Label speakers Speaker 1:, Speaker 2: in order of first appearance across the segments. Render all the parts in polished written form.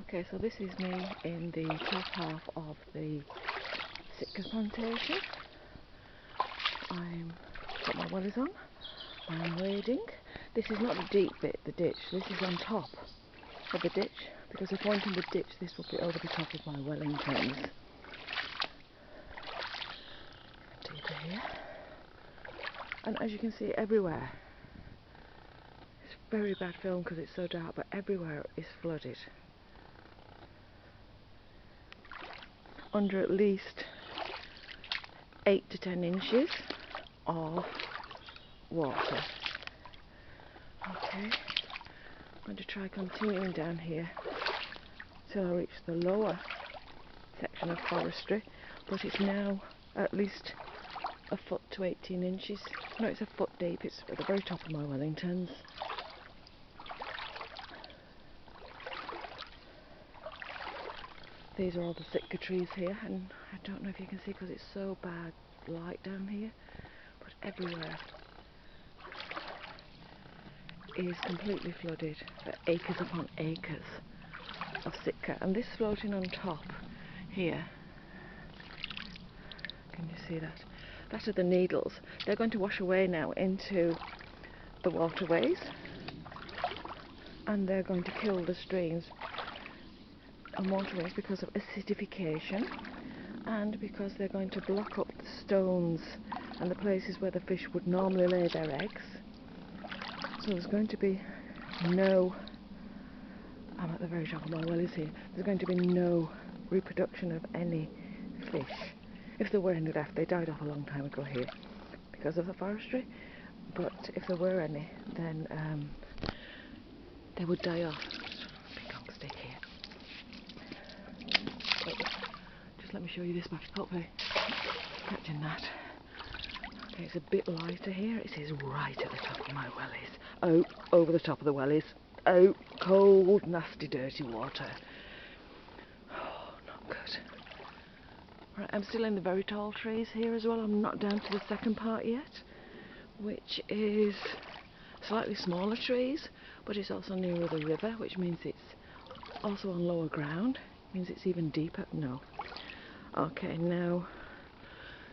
Speaker 1: Okay, so this is me in the top half of the Sitka plantation. I'm got my wellies on. I'm wading. This is not the deep bit, the ditch. This is on top of the ditch, because if I went in the ditch, this would be over the top of my Wellingtons. Deeper here, and as you can see, everywhere. It's very bad film because it's so dark, but everywhere is flooded. Under at least 8 to 10 inches of water. Okay, I'm going to try continuing down here till I reach the lower section of forestry, but it's now at least a foot to 18 inches. No, it's a foot deep. It's at the very top of my Wellingtons. These are all the Sitka trees here, and I don't know if you can see because it's so bad light down here, but everywhere is completely flooded. There are acres upon acres of Sitka, and this floating on top here, can you see that? That are the needles. They're going to wash away now into the waterways, and they're going to kill the streams and waterways because of acidification, and because they're going to block up the stones and the places where the fish would normally lay their eggs. So there's going to be no, I'm at the very top of my wellies here, there's going to be no reproduction of any fish. If there were any left, they died off a long time ago here because of the forestry, but if there were any, then they would die off. Big long stick here. Just let me show you this back properly. Catching that. Okay, it's a bit lighter here. It is right at the top of my wellies. Oh, over the top of the wellies. Oh, cold, nasty, dirty water. Oh, not good. Right, I'm still in the very tall trees here as well. I'm not down to the second part yet, which is slightly smaller trees, but it's also nearer the river, which means it's also on lower ground. Means it's even deeper. No. Okay, now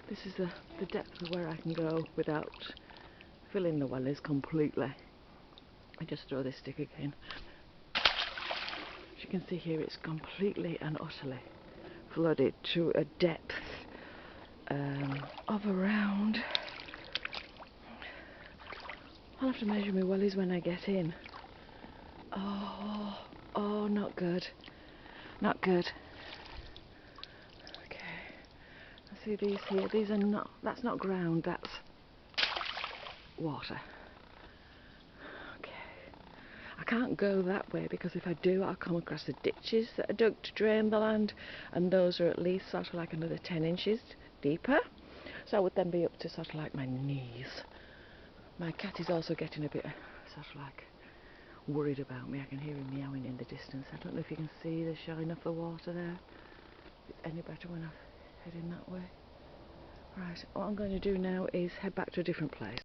Speaker 1: this is the depth of where I can go without filling the wellies completely. I just throw this stick again. As you can see here, it's completely and utterly flooded to a depth of around, I'll have to measure my wellies when I get in. Oh, not good. Not good. Okay. I see these here. These are not, that's not ground, that's water. Okay. I can't go that way because if I do, I'll come across the ditches that are dug to drain the land, and those are at least sort of like another 10 inches deeper. So I would then be up to sort of like my knees. My cat is also getting a bit sort of like worried about me. I can hear him meowing in the distance. I don't know if you can see the shine of the water there. It's any better when I head in that way. Right, what I'm going to do now is head back to a different place.